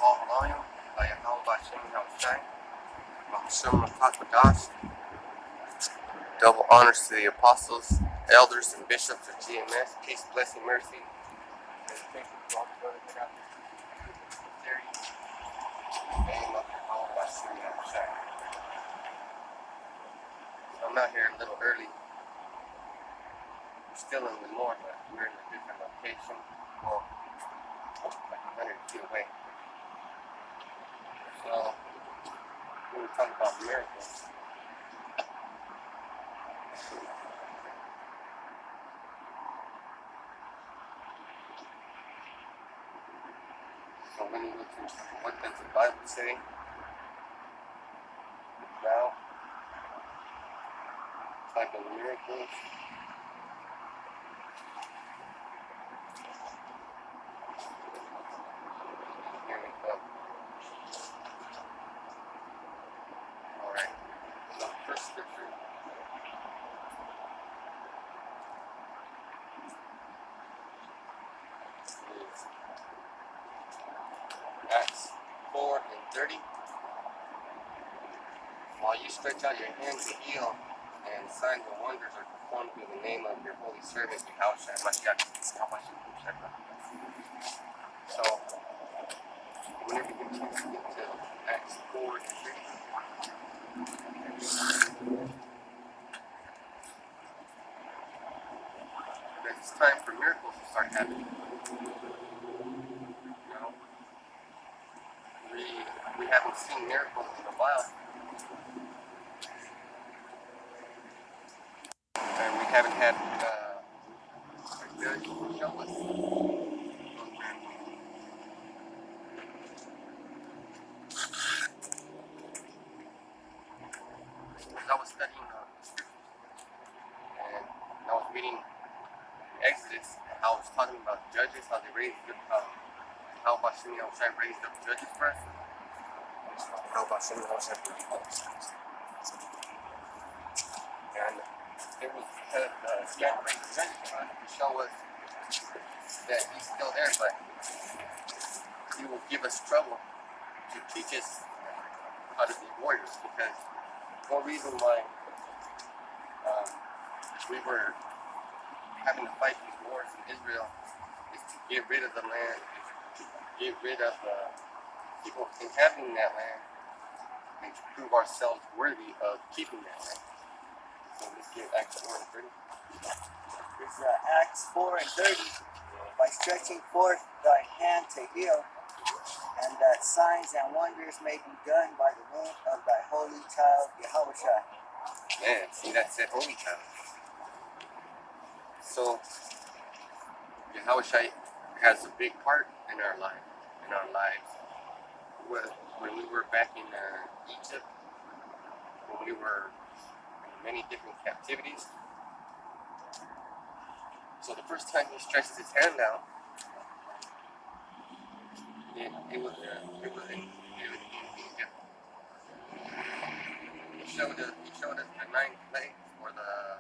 all volume by Yahweh Hashem Yahushai, Mahashim Makakadash. Double honors to the apostles, elders, and bishops of GMS. Peace, blessing, mercy. And thank you to all the brothers that got this series. In the name of Yahweh Hashem Yahushai. I'm out here a little early. We're still in the north, but we're in a different location. Well, like 100 feet away. So, we're going to talk about miracles. So when you look into what does the Bible say about type of miracles, here we go. Alright, so first scripture is Acts 4:30. While you stretch out your hand to heal, and signs and wonders are performed in the name of your holy servant, Yahushua Mashiach. So, whenever you continue to get to Acts 4:30, it's time for miracles to start happening. You know, we haven't seen miracles in a while, and we haven't had ability to show us those miracles. I was studying the scriptures, and I was reading Exodus, and I was talking about judges, how they raised up, how Hashem Yahushai raised up judges for us. How Hashem Yahushai raised up judges. And it was because he had to raise judges for us to show us that he's still there, but he will give us trouble to teach us how to be warriors, because the whole reason why we were having to fight these wars in Israel is to get rid of the land, to get rid of the people inhabiting that land, and to prove ourselves worthy of keeping that land. So let's get Acts 4:30. It's Acts 4:30. By stretching forth thy hand to heal, and that signs and wonders may be done by the name of thy holy child, Yahushua. Man, see, that said holy child. So, Yahushua has a big part in our lives. When we were back in Egypt, when we were in many different captivities. So the first time he stretched his hand out, it was in Egypt. He showed us the 9 plagues, or the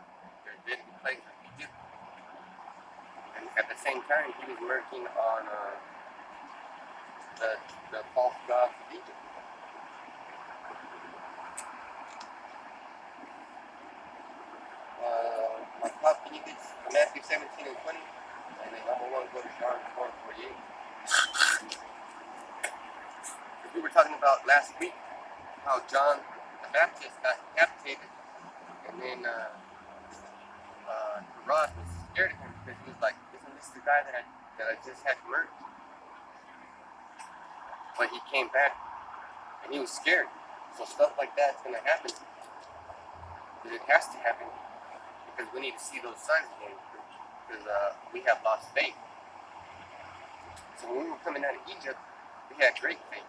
deadly plagues of Egypt. And at the same time, he was working on the false gods of Egypt. Can you get Matthew 17 and 20? And then I'm going to go to John 4:48. We were talking about last week how John the Baptist got decapitated, and then Herod was scared of him because he was like, "Isn't this the guy that I just had murdered?" But he came back, and he was scared. So stuff like that's going to happen. But it has to happen, because we need to see those signs again, because we have lost faith. So when we were coming out of Egypt, we had great faith.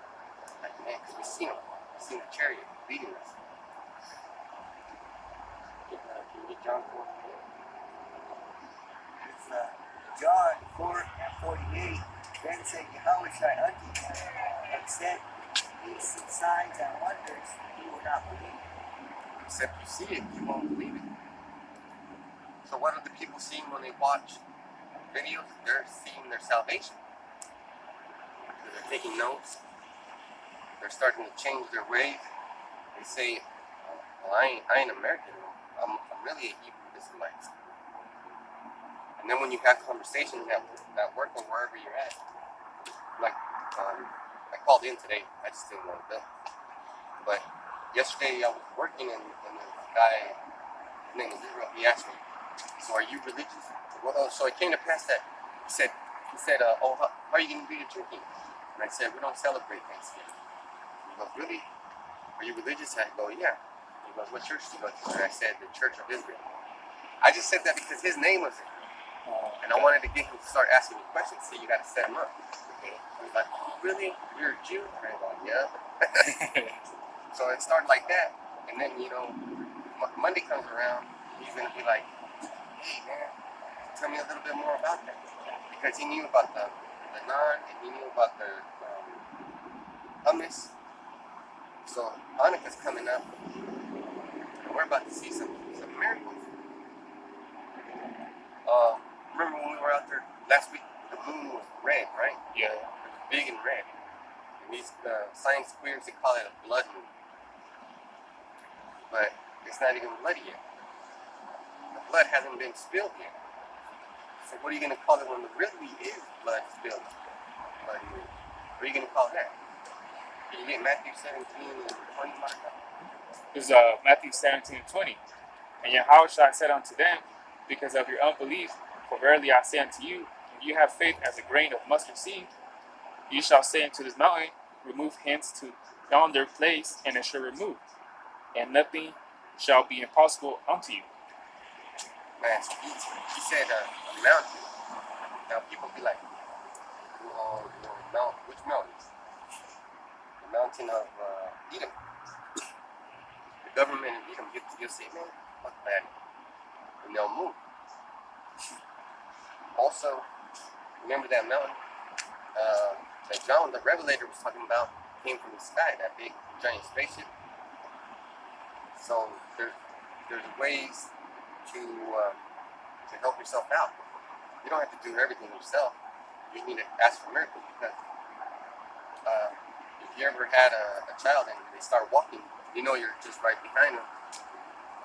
Like, man, because we seen them. We seen the chariot leading us. Can you get John 4? It's John 4:48. Then said Yahushua unto him, except ye see signs and wonders, you will not believe. Except you see it, you won't believe it. So what are the people seeing when they watch videos? They're seeing their salvation. They're taking notes, they're starting to change their ways. They say, well, I ain't American. I'm really a Hebrew Israelite. And then when you have conversations at work or wherever you're at, like, I called in today. I just didn't want to bill. But yesterday I was working and the guy, his name is Israel, he asked me, so are you religious? Well, so it came to pass that he said, oh, how are you going to do your drinking? And I said, we don't celebrate Thanksgiving. He goes, really? Are you religious? I go, yeah. He goes, what church do you go to? And I said, the Church of Israel. I just said that because his name was in. And I wanted to get him to start asking me questions, so you got to set him up. Okay. He's like, really? You're a Jew? And I go, yeah. So it started like that. And then, Monday comes around, he's going to be like, hey, man, tell me a little bit more about that. Because he knew about the naan, and he knew about the hummus. So Hanukkah's coming up, and we're about to see some miracles. Remember when we were out there last week? The moon was red, right? Yeah. It was big and red. And these science queers, they call it a blood moon. But it's not even bloody yet. The blood hasn't been spilled yet. So what are you going to call it when there really is blood spilled? Blood moon. What are you going to call that? Can you get Matthew 17 and 20 marked up? It's Matthew 17 and 20. And Yahushua said unto them, because of your unbelief, for verily I say unto you, if you have faith as a grain of mustard seed, you shall say unto this mountain, remove hence to yonder place, and it shall remove, and nothing shall be impossible unto you. Man, so he said a mountain. Now people be like, which mountains? The mountain of Edom. The government of Edom, you'll say, man, fuck that. And they'll move. Also, remember that mountain that John the Revelator was talking about came from the sky, that big giant spaceship. So there's ways to help yourself out. You don't have to do everything yourself. You need to ask for miracles because if you ever had a child and they start walking, you're just right behind them.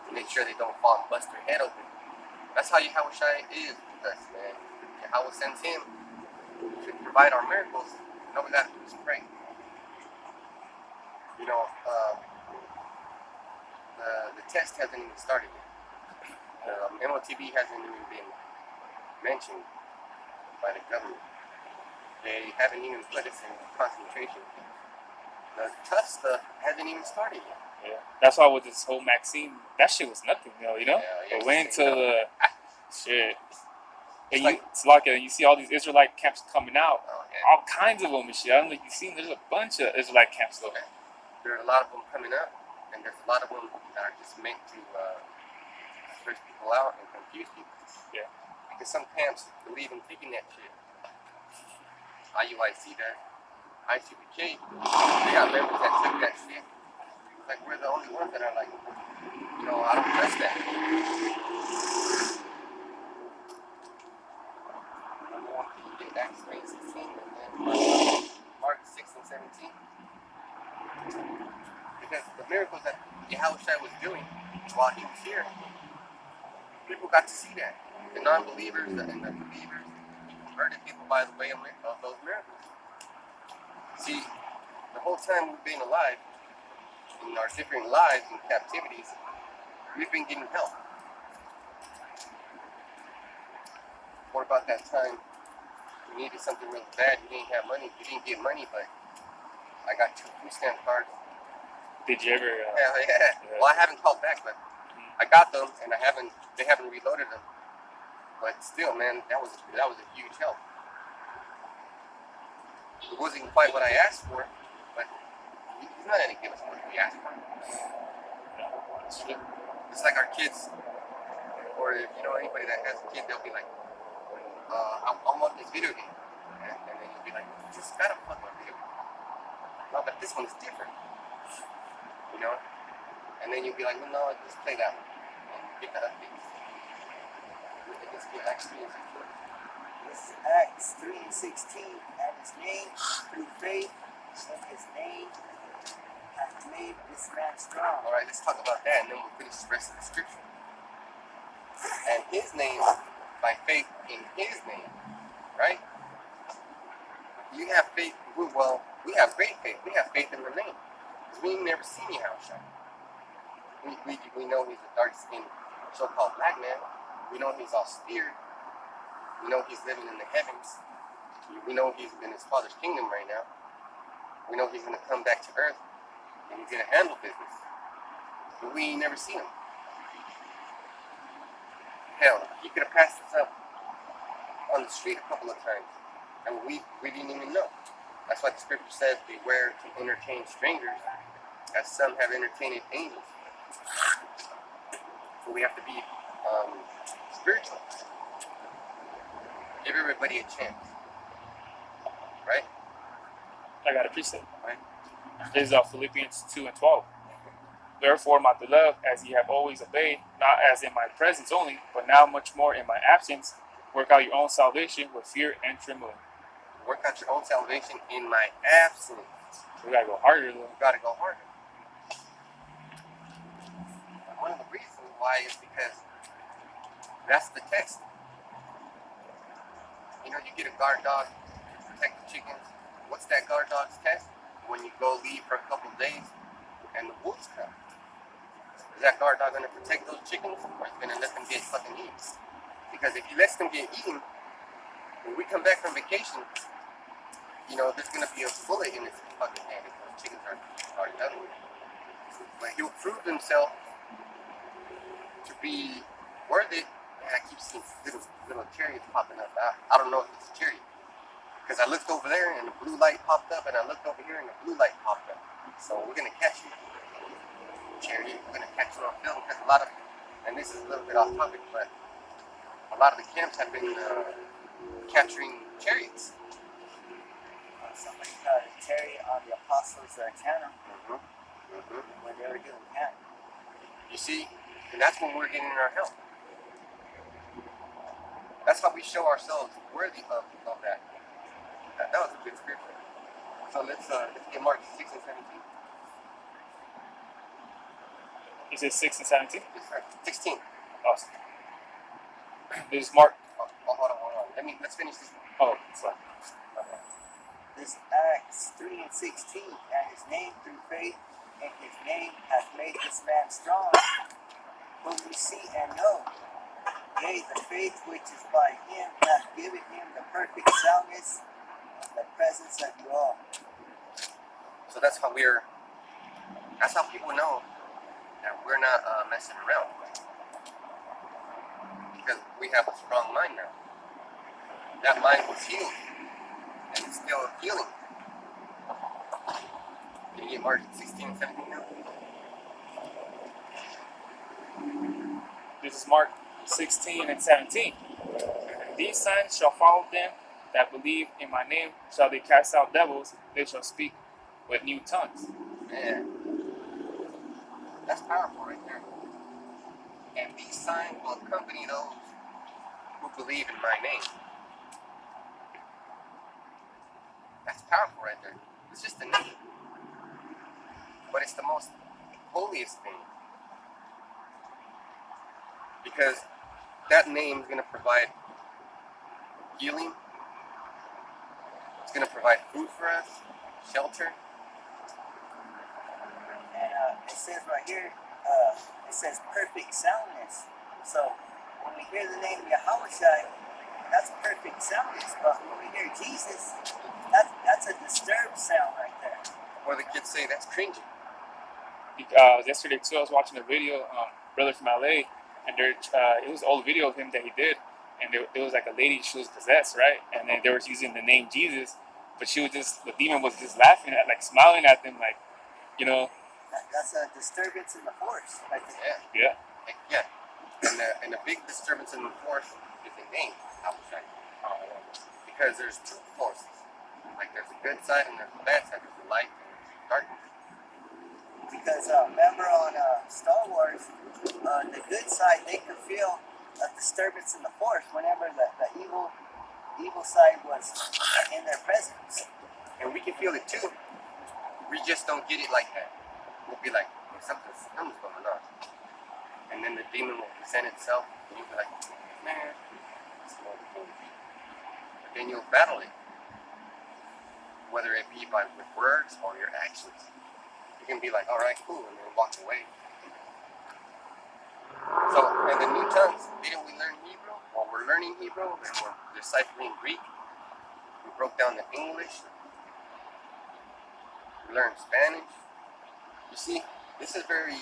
You make sure they don't fall and bust their head open. That's how Yahushua is with us, man. Yahweh sends him to provide our miracles. All we gotta do is pray. The test hasn't even started yet. MOTB hasn't even been mentioned by the government. They haven't even put us in concentration. The tough stuff hasn't even started yet. Yeah. That's why with this whole Maxine, that shit was nothing, Yeah, But wait until shit. And Like, it's like you see all these Israelite camps coming out, yeah. all kinds of them and shit. I don't know if you've seen. There's a bunch of Israelite camps though. There are a lot of them coming up, and there's a lot of them that are just meant to stress people out and confuse people. Yeah. Because some camps believe in taking that shit. IUIC does. ICBK, they got members that took that shit. Like, we're the only ones that are like, I don't trust that. Acts 3:16 and then Mark 6 and 17. Because the miracles that Yahushua was doing while he was here, people got to see that. The non-believers and the believers, he converted people by the way of those miracles. See, the whole time we've been alive, in our different lives and captivities, we've been getting help. What about that time you needed something really bad, you didn't have money, you didn't get money, but I got 2 food stamp cards. Did you ever? Yeah. Well, I haven't called back, but I got them, and they haven't reloaded them. But still, man, that was a huge help. It wasn't quite what I asked for, but he's not going to give us what we asked for. It's like our kids, or if anybody that has a kid, they'll be like, I want this video game. And then you'll be like, you just gotta fuck my video game. No, but this one's different. And then you'll be like, well, no, just play that one. And you get the updates. Let's get Acts 3 and 16. This is Acts 3 and 16. And his name, through faith in his name, hath made this man strong. All right, let's talk about that, and then we'll finish the rest of the scripture. And his name, by faith in his name, right? You have faith. Well, we have great faith. We have faith in the name. Because we ain't never seen Yahushua. We know he's a dark-skinned, so-called black man. We know he's austere. We know he's living in the heavens. We know he's in his Father's kingdom right now. We know he's going to come back to earth, and he's going to handle business. But we ain't never seen him. Hell, he could have passed us up on the street a couple of times, and we didn't even know. That's why the scripture says, beware to entertain strangers, as some have entertained angels. So we have to be spiritual. Give everybody a chance. Right? I got a precept. Right? This is Philippians 2:12. Therefore, my beloved, as ye have always obeyed, not as in my presence only, but now much more in my absence, work out your own salvation with fear and trembling. Work out your own salvation in my absence. We gotta go harder, though. You gotta go harder. And one of the reasons why is because that's the test. You know, you get a guard dog to protect the chickens. What's that guard dog's test? When you go leave for a couple of days and the wolves come. Is that guard dog gonna protect those chickens, or is he gonna let them get fucking eaten? Because if he lets them get eaten, when we come back from vacation, you know, there's gonna be a bullet in his fucking hand if those chickens are done with. But he'll prove himself to be worth it. And I keep seeing little chariots popping up. I don't know if it's a chariot. Because I looked over there and the blue light popped up, and I looked over here and the blue light popped up. So we're gonna catch you, chariot. We're gonna catch you on film, because a lot of, and this is a little bit off topic, but a lot of the camps have been capturing chariots. Somebody got a chariot on the apostles' channel when they were doing camp. You see, and that's when we're getting our help. That's how we show ourselves worthy of that. That was a good scripture. So let's get Mark 6 and 17. Is it 6 and 17? Yes, sir. 16. Awesome. This is Mark. Oh, hold on. Let's finish this. Oh, sorry. Okay. This Acts 3 and 16, and his name through faith in his name hath made this man strong, whom we see and know. Yea, the faith which is by him hath given him the perfect soundness in the presence of you all. So that's how people know that we're not messing around. Because we have a strong mind now. That mind was healed. And it's still healing. Can you get Mark 16 and 17 now? This is Mark 16 and 17. These signs shall follow them that believe in my name. Shall they cast out devils? They shall speak with new tongues. Man, that's powerful right there. And these signs will accompany those who believe in my name. That's powerful right there. It's just a name. But it's the most holiest thing. Because that name is going to provide healing. It's going to provide food for us, shelter. And it says right here, it says perfect soundness. So when we hear the name Yahushua, that's perfect soundness. But when we hear Jesus, that's a disturbed sound right there. Or the kids say that's cringy. Yesterday too, I was watching a video, brother from LA, and it was an old video of him that he did, and there was like a lady, she was possessed, right? And then they were using the name Jesus, but the demon was just laughing at, like smiling at them, like, you know. That's a disturbance in the force right there. Yeah. Yeah. And the big disturbance in the force is the name, Yahushua. Because there's two forces. Like there's a good side and there's a bad side. There's the light and there's darkness. Because remember on Star Wars, the good side, they could feel a disturbance in the force whenever the evil side was in their presence. And we can feel it too. We just don't get it like that. We'll be like, hey, something's going on. And then the demon will present itself, and you'll be like, man, it's not cool. But then you'll battle it, whether it be with words or your actions. You can be like, all right, cool, and then walk away. So, in the new tongues, didn't we learn Hebrew? Well, we're learning Hebrew, and we're deciphering Greek. We broke down the English. We learned Spanish. You see, this is very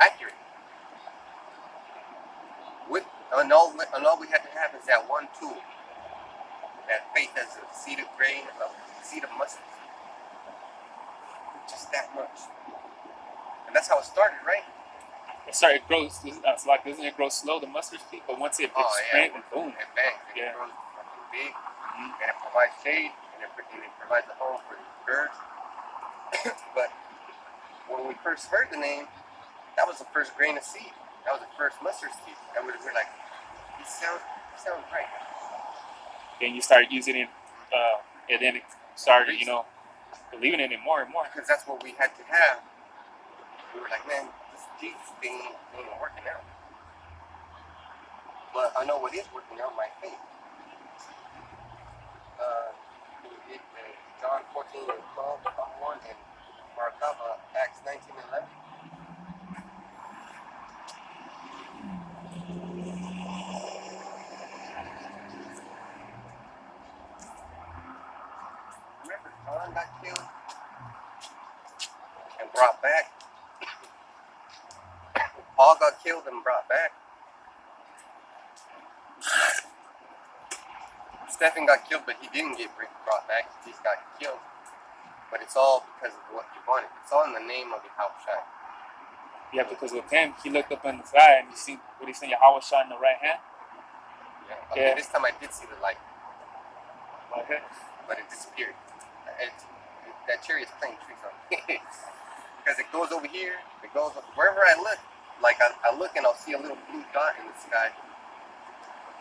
accurate. And all we had to have is that one tool. That faith as a seed of grain, a seed of mustard. Just that much. And that's how it started, right? Sorry, it grows. It's like, doesn't it grow slow, the mustard seed? But once it expands, and boom. It bangs. It grows fucking big. And it provides shade. And it provides a home for the birds. But when we first heard the name, that was the first grain of seed. That was the first mustard seed. And we're like, it sounds right. And you started using it, and then it started, believing in it more and more. Because that's what we had to have. We were like, man, this Jesus thing ain't working out. But I know what is working out, my faith. We did John 14 and 12, 1, and Mark up Acts 19 and 11. Remember, John got killed and brought back. Paul got killed and brought back. Stephen got killed, but he didn't get brought back. He just got killed. But it's all because of what he wanted. It's all in the name of Yahushua. Yeah, because with him, he looked up in the sky and you see what he's saying, Yahushua in the right hand. Yeah. Okay, this time I did see the light. Okay. But it disappeared. That chariot's playing tricks on me. Because it goes over here, it goes wherever I look. Like I look and I'll see a little blue dot in the sky.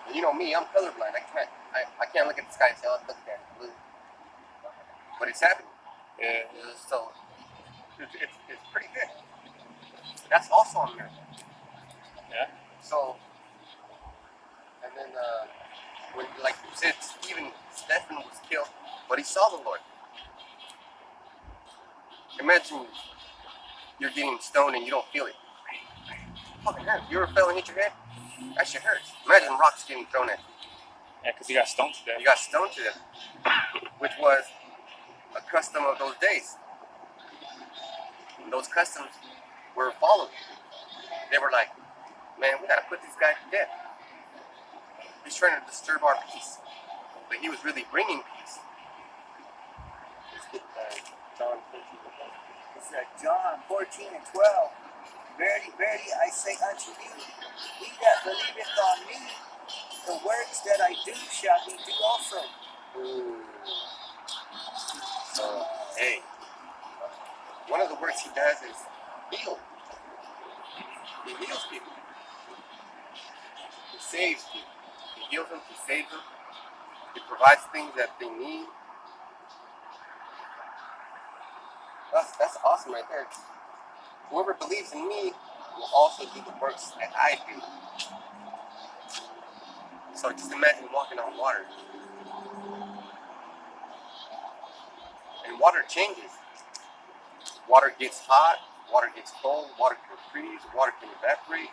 And you know me, I'm colorblind. I can't look at the sky and say, oh, look at that blue. But it's happening. Yeah. So it's pretty good. That's also a miracle. Yeah. So, and then when, like you said, Stephen was killed, but he saw the Lord. Imagine you're getting stoned and you don't feel it. Fucking hurt. You ever fell and hit your head? That shit hurts. Imagine rocks getting thrown at you. Yeah, because he got stoned to death. You got stoned to death, which was a custom of those days. And those customs were followed. They were like, man, we gotta put this guy to death. He's trying to disturb our peace. But he was really bringing peace. Let's get John 14. It's John 14 and 12. Verily, verily, I say unto you, he that believeth on me, the works that I do shall he do also. Ooh. Hey, one of the works he does is heal. He heals people. He saves people. He heals them, he saves them. He provides things that they need. That's awesome right there. Whoever believes in me will also do the works that I do. So just imagine walking on water. And water changes. Water gets hot, water gets cold, water can freeze, water can evaporate.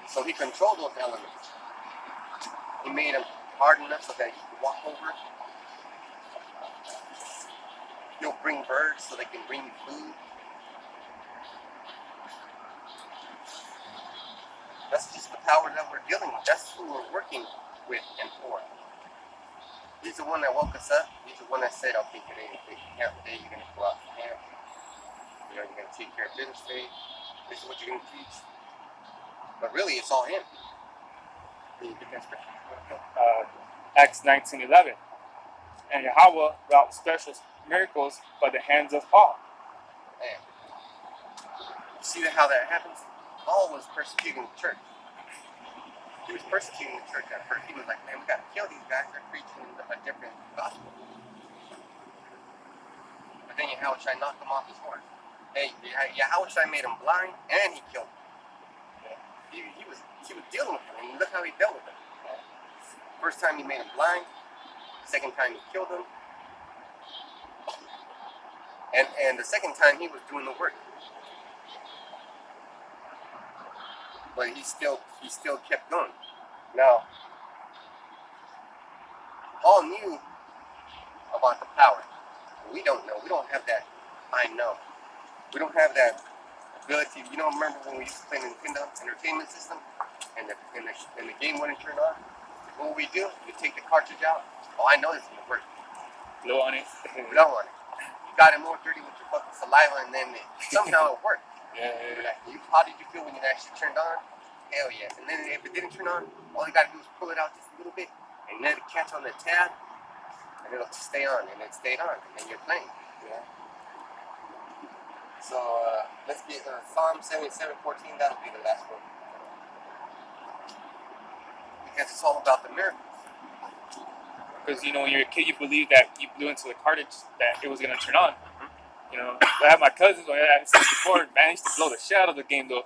So he controlled those elements. He made them hard enough so that you can walk over. He'll bring birds so they can bring you food. That's just the power that we're dealing with. That's who we're working with and for. He's the one that woke us up. He's the one that said, okay, today is big camp day. You're going to go out to camp. You're going to take care of business today. This is what you're going to teach. But really, it's all him. Acts 19:11. And Yahweh wrought special miracles by the hands of Paul. Man. See how that happens? Paul was persecuting the church. He was persecuting the church at first. He was like, man, we got to kill these guys. They're preaching a different gospel. But then Yahushua knocked him off his horse. Hey, Yahushua made him blind and he killed him. He was dealing with him, and look how he dealt with him. First time he made him blind. Second time he killed him. And the second time he was doing the work. But he still kept going. Now, Paul knew about the power. We don't know. We don't have that I know. We don't have that ability. You don't remember when we used to play Nintendo Entertainment System and the game wouldn't turn on? What would we do? You take the cartridge out. Oh, I know this is gonna work. Blow on it. Blow on it. You got it more dirty with your fucking saliva, and then somehow it worked. Yeah. How did you feel when it actually turned on? Hell yes. And then if it didn't turn on, all you gotta do is pull it out just a little bit, and let it catch on the tab, and it'll stay on, and it stayed on, and then you're playing. Yeah. So let's get Psalm 77:14. That'll be the last one. Because it's all about the miracles. Because when you're a kid, you believe that you blew into the cartridge that it was gonna turn on. I have my cousins. I said before, managed to blow the shit out of the game though,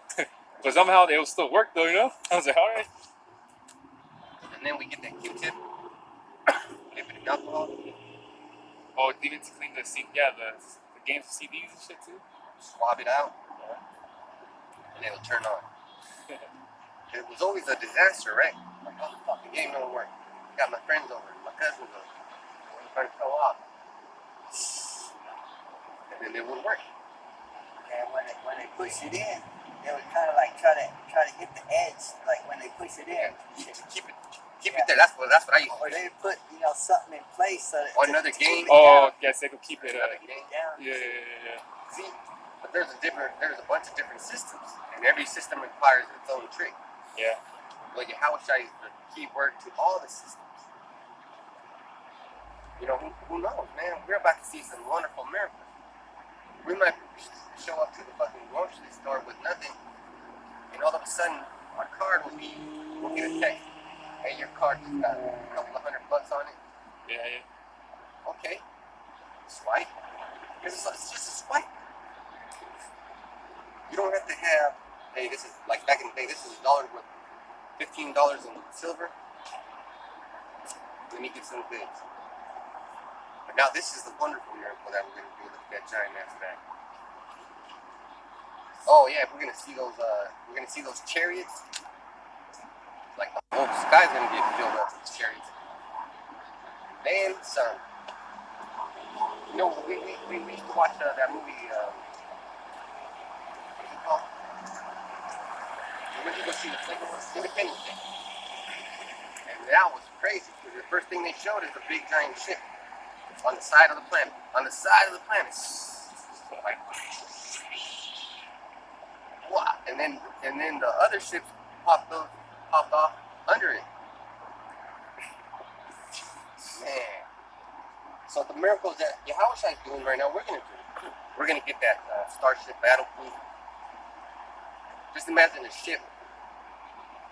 but somehow they will still work though. I was like, all right. And then we get that Q-tip, dip it in alcohol, Oh, even to clean the games CDs and shit too. swab it out, and it'll turn on. It was always a disaster, right? Like, oh fuck, the game don't work. I got my friends over, my cousins over. I'm trying to go off. And then it wouldn't work. And when they push it in, they would kind of like try to hit the edge, like when they push it in. Keep it there. That's what I used to Or do. they put something in place so that Or another game. Oh, yes, they could keep it. Another game. down. Yeah. See, but there's a bunch of different systems, and every system requires its own trick. Yeah. But Yahushua is the key word to all the systems. Who knows, man? We're about to see some wonderful miracles. We might show up to the fucking grocery store with nothing, and all of a sudden, our card we'll get a text. Hey, your card just got a couple of $100 on it. Yeah. Okay. Swipe. It's just a swipe. You don't have to have, hey, this is like back in the day, this is $1 with $15 in silver. Let me get some goods. But now this is the wonderful miracle that we're going to do. Look at that giant ass bag. Oh yeah, we're going to see those chariots. Like the whole sky's going to get filled up with chariots. Then some. We used to watch that movie, what's it called? When you go see the second one, Independence Day. And that was crazy, because the first thing they showed is a big giant ship on the side of the planet. On the side of the planet. Like, wow. And then the other ships popped off under it. Man. So the miracles that Yahushua is doing right now, we're going to do. We're going to get that Starship Battle Cruiser. Just imagine a ship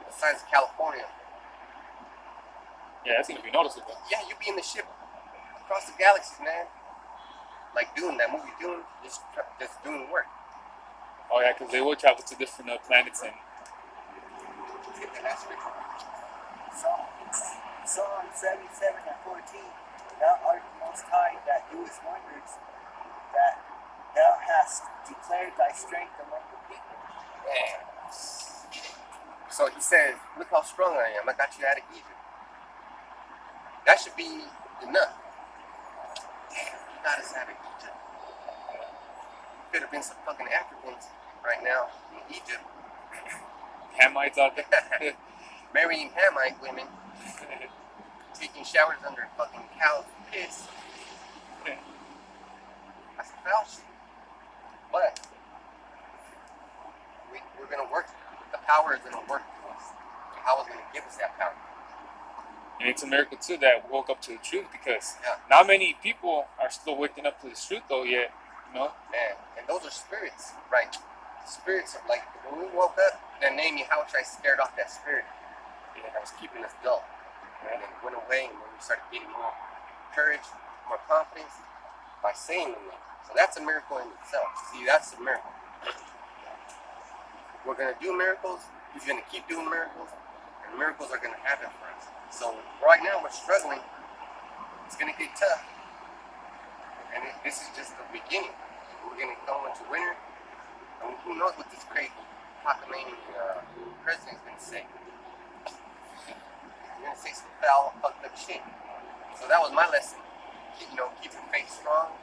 the size of California. Yeah, that's gonna be noticeable. Yeah, you be in the ship across the galaxies, man. Like Dune, that movie Dune, just doing work. Oh yeah, because they will travel to different planets and. Let's get that last scripture. Psalm 77:14. Thou art the Most High, that doest wonders, that thou hast declared thy strength among the people. Man. So he says, look how strong I am. I got you out of Egypt. That should be enough. Damn, you got us out of Egypt. Could have been some fucking Africans right now in Egypt. Hamites out there. Marrying Hamite women. Taking showers under fucking cow's piss. That's foul shit. But we're gonna work. The power is gonna work for us. How is gonna give us that power? And it's a miracle too that we woke up to the truth, because Yeah. not many people are still waking up to the truth though yet. Man, and those are spirits, right? Spirits are like, when we woke up, that name Yahushua scared off that spirit that was keeping us dull. And then it went away, and then we started getting more courage, more confidence by saying the names. So that's a miracle in itself. See, that's a miracle. We're going to do miracles. He's going to keep doing miracles. And miracles are going to happen for us. So right now we're struggling. It's going to get tough. And this is just the beginning. We're going to go into winter. And who knows what this crazy cockamamie president's going to say. He's going to say some foul, fucked up shit. So that was my lesson. Keep your faith strong.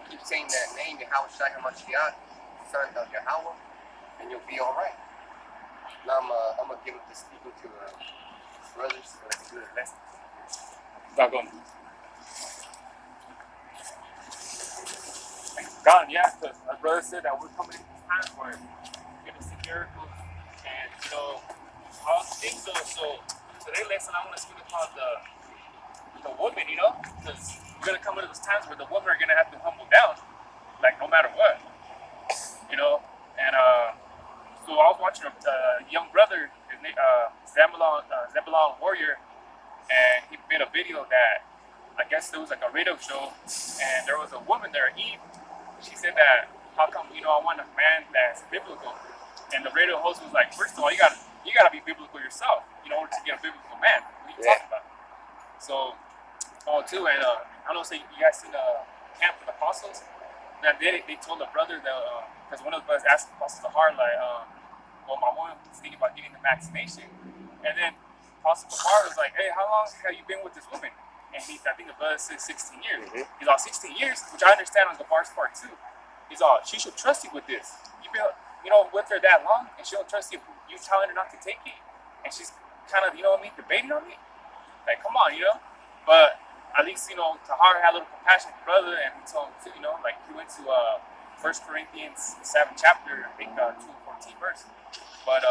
Keep saying that name, Yahweh Shai HaMashiach, son of Yahweh, and you'll be alright. Now I'm going to give it to speaking to his brothers so they can do the lesson. Doggone. God, yeah, because my brother said that we're coming into this time where we're going to see miracles. And, I also think so. So, today's lesson, I want to speak about the woman, because we're going to come into those times where the women are going to have to humble down, like, no matter what, And, so I was watching a young brother, his name, Zebulon Warrior, and he made a video that, I guess there was like a radio show, and there was a woman there, Eve. She said that, how come, I want a man that's biblical? And the radio host was like, first of all, you gotta be biblical yourself, in order to get a biblical man. What are you talking about? So, too, and I don't know, you guys seen the Camp of the Apostles? That they told the brother that, because one of the brothers asked Apostle Zahar, like, well, my woman was thinking about getting the vaccination. And then Apostle Zahar was like, hey, how long have you been with this woman? And I think the brother said 16 years. Mm-hmm. He's all 16 years, which I understand on the Gabar's part too. He's all, she should trust you with this. You've been, with her that long, and she don't trust you. You telling her not to take it, and she's kind of, debating on me. Like, come on, But at least, Tahar had a little compassion for the brother, and he told him too, like he went to 1 Corinthians 7 chapter, I think 2 and 14 verse. But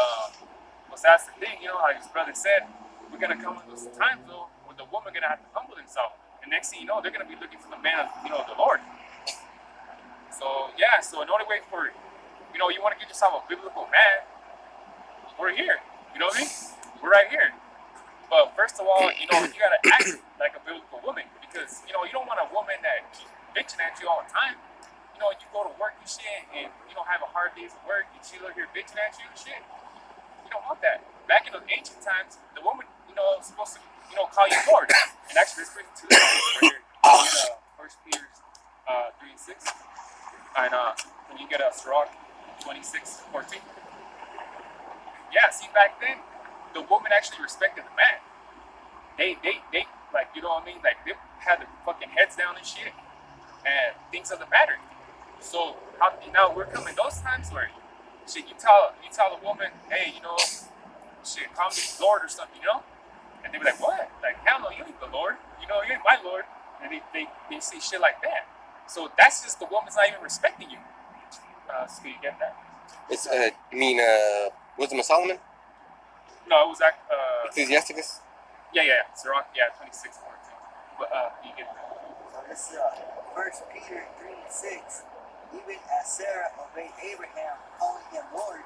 that's the thing, like his brother said, we're gonna come into those times though, where the woman gonna have to humble themselves, and next thing you know, they're gonna be looking for the man of, the Lord. So yeah, so in order way for, you want to get yourself a biblical man, we're here. You know what I mean? We're right here. But first of all, you gotta act like a biblical woman, because you don't want a woman that keeps bitching at you all the time. You go to work and shit, and have a hard day's of work, and she's over here bitching at you and shit. You don't want that. Back in the ancient times, the woman, was supposed to, call you Lord. And actually, this brings to the right here. In 1 Peter 3 and 6, and when you get a Sirach 26:14. Yeah, see, back then, the woman actually respected the man. They like, like they had their fucking heads down and shit, and things of the matter. So now we're coming those times where shit, you tell the woman, hey, shit, call me Lord or something, and they be like, what? Like, hell no, you ain't the Lord, you ain't my Lord, and they say shit like that. So that's just the woman's not even respecting you. So you get that? It's Wisdom of Solomon? No, it was Ecclesiasticus? Yeah, Sirach, 26:14. But you get that. So this 1 Peter 3 and 6. Even as Sarah obeyed Abraham, calling him Lord,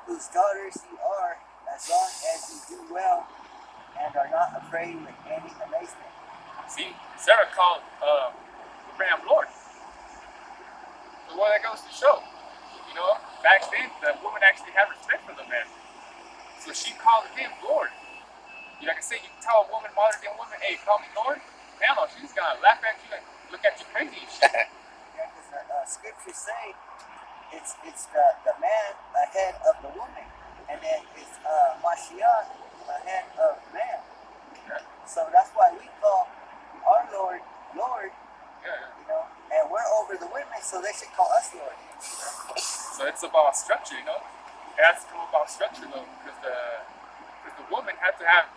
whose daughters ye are, as long as ye do well, and are not afraid with any amazement. See, Sarah called Abraham Lord. So what that goes to show, back then the woman actually had respect for the man. So she called him Lord. Like I said, you tell a woman, modern day woman, hey, call me Lord. Hell no, she's gonna laugh at you and look at you crazy and shit. Yeah, because the scriptures say it's the man ahead of the woman, and then it's Mashiach ahead of man. Yeah. So that's why we call our Lord Lord, Yeah. and we're over the women, so they should call us Lord. So it's about structure, It has to come about structure though, because the woman had to have,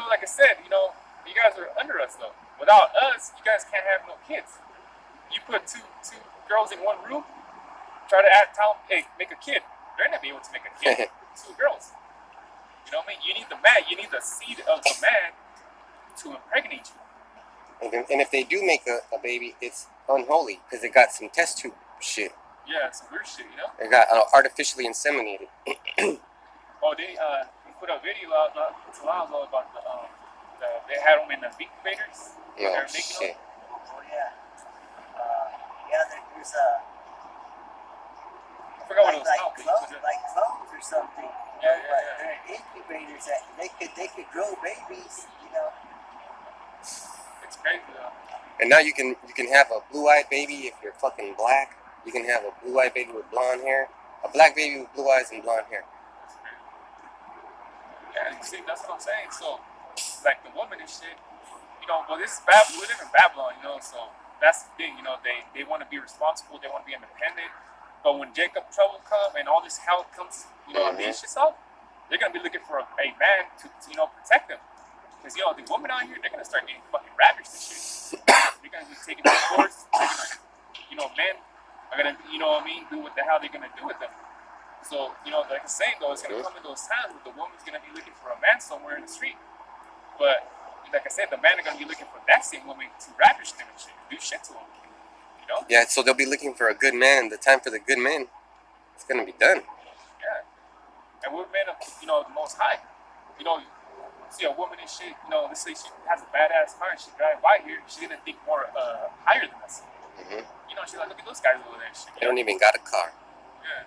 like I said, you guys are under us though. Without us, you guys can't have no kids. You put two girls in one room, try to tell them, hey, make a kid. They're not be able to make a kid. 2 girls. You know what I mean? You need the man. You need the seed of the man to impregnate you. And if they do make a baby, it's unholy because it got some test tube shit. Yeah, some weird shit, It got artificially inseminated. Oh, they put a video out not too long ago about they had them in the incubators. Oh, They're making shit. them. Oh yeah. those I forgot what it was called. like clones or something. Yeah, but yeah. they're incubators that they could grow babies. You know. It's crazy though. And now you can have a blue-eyed baby if you're fucking black. You can have a blue-eyed baby with blonde hair. A black baby with blue eyes and blonde hair. Yeah, you see, that's what I'm saying. So, like the woman and shit, you know, well, this is we live in Babylon, you know, so that's the thing, you know, they want to be responsible, they want to be independent, but when Jacob trouble come and all this hell comes, you know, and these shit's up, they're going to be looking for a man to, you know, protect them. Because, you know, the women out here, they're going to start getting fucking ravaged and shit. They're going to be taking by force, they're going to, you know, men are going to, you know what I mean, do what the hell they're going to do with them. So, you know, like I'm saying, though, it's going to come in those times where the woman's going to be looking for a man somewhere in the street. But, like I said, the men are going to be looking for that same woman to ravage them and shit, do shit to them. You know? Yeah, so they'll be looking for a good man. The time for the good men, it's going to be done. Yeah. And we're men of, you know, the Most High. You know, see a woman and shit, you know, let's say she has a badass car and she drive by here, she's going to think more higher than us. Mm-hmm. You know, she's like, look at those guys over there and shit. They don't even got a car. Yeah.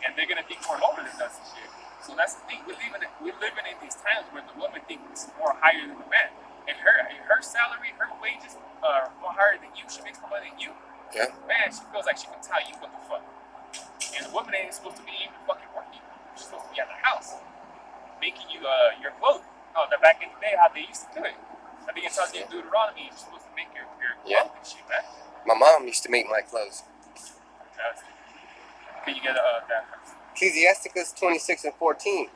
And they're gonna think more lower than us and shit. So that's the thing. We're living in these times where the woman thinks more higher than the man. And her salary, her wages are more higher than you. She makes more money than you. Yeah. Man, she feels like she can tell you what the fuck. And the woman ain't supposed to be even fucking working. She's supposed to be at the house making you your clothes. Oh, that back in the day, how they used to do it. I think it tells you in Deuteronomy, you're supposed to make your clothes and shit, man. My mom used to make my clothes. Can you get that? Ecclesiasticus 26:14.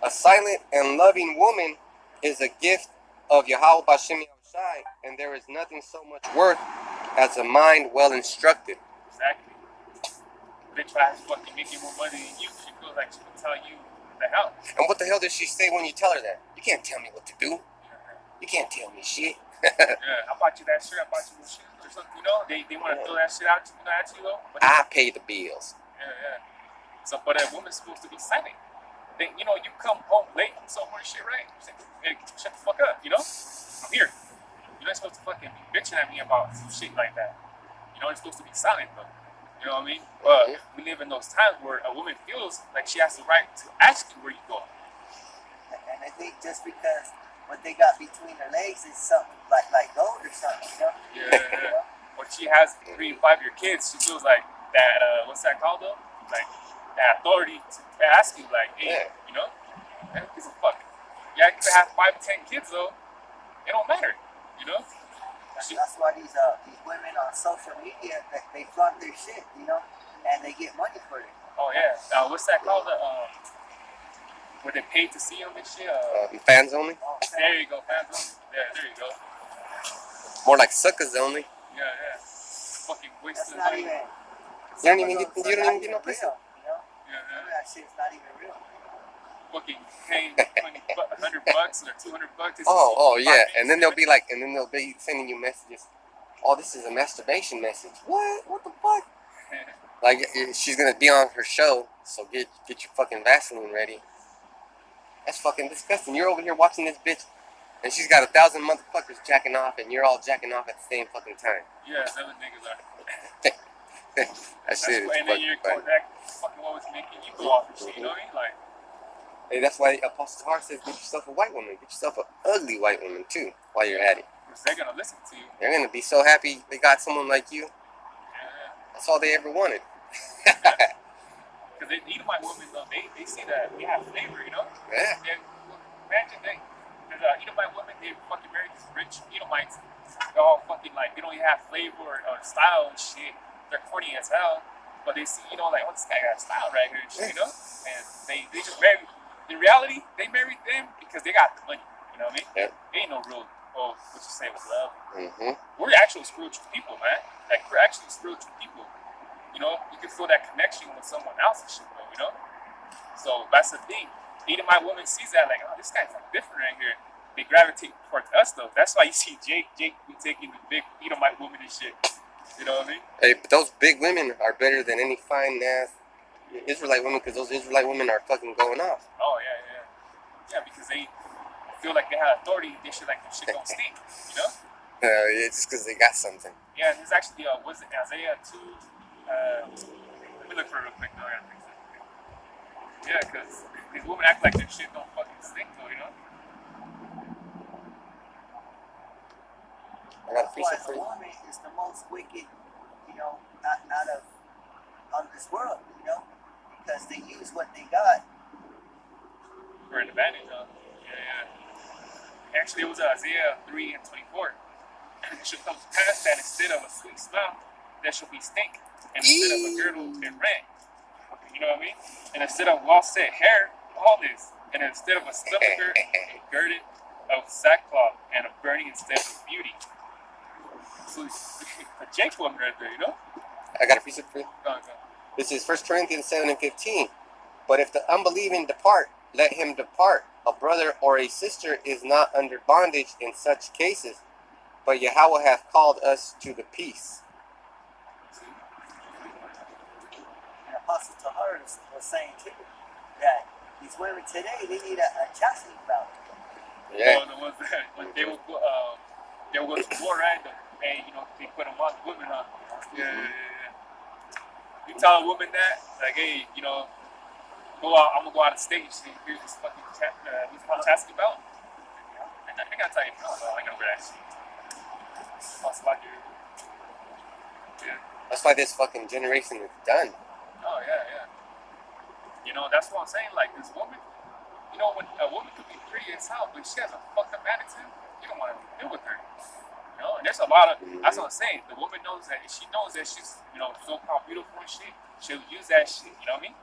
A silent and loving woman is a gift of Yahweh Bashem Yahushai, and there is nothing so much worth as a mind well instructed. Exactly. Bitch tries fucking making more money than you. She feels like she can tell you the hell. And what the hell does she say when you tell her that? You can't tell me what to do. You can't tell me shit. Yeah, I bought you that shirt, I bought you those shoes or something, you know? They want to throw that shit out, you know, at you though. But I pay the bills. yeah. So, but a woman's supposed to be silent. Then, you know, you come home late from somewhere and shit, right? You say, hey, shut the fuck up, you know? I'm here. You're not supposed to fucking be bitching at me about some shit like that. You know, you're supposed to be silent, though. You know what I mean? But we live in those times where a woman feels like she has the right to ask you where you go. And I think just because what they got between their legs is something like gold or something, you know? Yeah. When she has 3 and 5 year kids, she feels like that, what's that called though? Like, that authority to ask you, like, hey, you know? Man, who gives a fuck? Yeah, you can have 5 or 10 kids though. It don't matter, you know? That's why these women on social media, they flaunt their shit, you know? And they get money for it. Oh, yeah. What's that called? Where they pay to see them and shit? Fans only? Oh, There you go, fans. Yeah, there you go. More like suckers only. Yeah. Fucking that's wasting not money. even... You don't even get no pussy. real, you know? Yeah. That shit's not even real. Fucking paying $100 or $200. Oh yeah. And then they'll be like, sending you messages. Oh, this is a masturbation message. What the fuck? Like, she's gonna be on her show, so get your fucking Vaseline ready. That's fucking disgusting. You're over here watching this bitch, and she's got 1,000 motherfuckers jacking off, and you're all jacking off at the same fucking time. Yeah, them niggas are. That shit is and then you're fucking funny. that fucking what was making you go off and shit, you know what I mean? Like, Hey, that's why Apostle Har says, get yourself a white woman. Get yourself an ugly white woman, too, while you're at it. because they're gonna listen to you. They're gonna be so happy they got someone like you. Yeah. That's all they ever wanted. Because they Edomite women, though, they see that we have flavor, you know? Yeah. Imagine there's Edomite women, they fucking marry these rich Edomites. They're all fucking like, they don't even have flavor or style and shit. They're corny as hell. But they see, you know, like, oh, this guy got style right here and shit, you know? And they just marry. In reality, they married them because they got the money. You know what I mean? Yeah. Ain't no real, what you say with love. Mm-hmm. We're actually spiritual people, man. Like, we're actually spiritual people. You know, you can feel that connection with someone else and shit, though, you know? So that's the thing. Edomite woman sees that, like, oh, this guy's like different right here. They gravitate towards us, though. That's why you see Jake be taking the big Edomite woman and shit. You know what I mean? Hey, but those big women are better than any fine ass Israelite women, because those Israelite women are fucking going off. Oh, yeah. Yeah, because they feel like they have authority. They should like the shit don't stink, you know? Yeah, just because they got something. Yeah, this is actually was it Isaiah 2? Let me look for it real quick. No, I think so. Yeah, because these women act like their shit don't fucking stink, though, you know? I got a That's piece why of the fruit. woman is the most wicked, you know, out of on this world, you know, because they use what they got. For an advantage, huh? Yeah, yeah. Actually, it was Isaiah 3 and 24. And it shall come to pass that instead of a sweet smell, there shall be stink. And instead of a girdle, and rent. You know what I mean? And instead of well set hair, baldness. And instead of a sepulchre, a girded of sackcloth, and a burning instead of beauty. So, a Jake woman right there, you know? I got a piece of fruit. Go on, go on. This is 1 Corinthians 7 and 15. But if the unbelieving depart, let him depart. A brother or a sister is not under bondage in such cases, but Yahweh hath called us to the peace. And Apostle Tahar was saying too that these women today they need a chastity belt. Yeah. The ones that when they will go to war, right? And you know they put them on the women, huh? Yeah. You tell a woman that, like, hey, you know, I'm gonna go out of state. Here's this fucking chastity belt. I gotta tell you, no, I gotta wear that shit. That's like it. Yeah. That's why this fucking generation is done. Oh yeah. You know, that's what I'm saying. Like this woman, you know, when a woman could be pretty as hell, but she has a fucked up attitude, you don't want to deal with her. You know, and there's a lot of. That's what I'm saying. The woman knows that if she knows that she's, you know, so-called beautiful and shit, she'll use that shit. You know what I mean?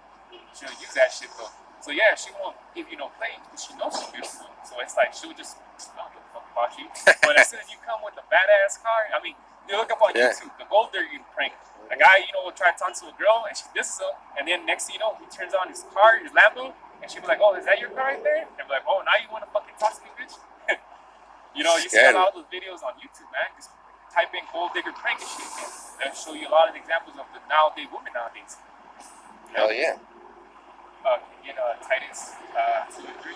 She'll use that shit though. So yeah, she won't give you no play because she knows she's beautiful. So it's like she'll just, I don't give a fuck about you. But as soon as you come with a badass car, I mean, you look up on YouTube, the gold digging prank. A guy, you know, will try to talk to a girl and she disses him, and then next thing you know, he turns on his car, his Lambo, and she'll be like, "Oh, is that your car right there?" And be like, "Oh, now you want to fucking talk to me, bitch?" You know, you see a lot of those videos on YouTube, man. Just type in gold digger prank and shit, and they'll show you a lot of examples of the nowadays women nowadays. Hell yeah. Titus 2 and 3.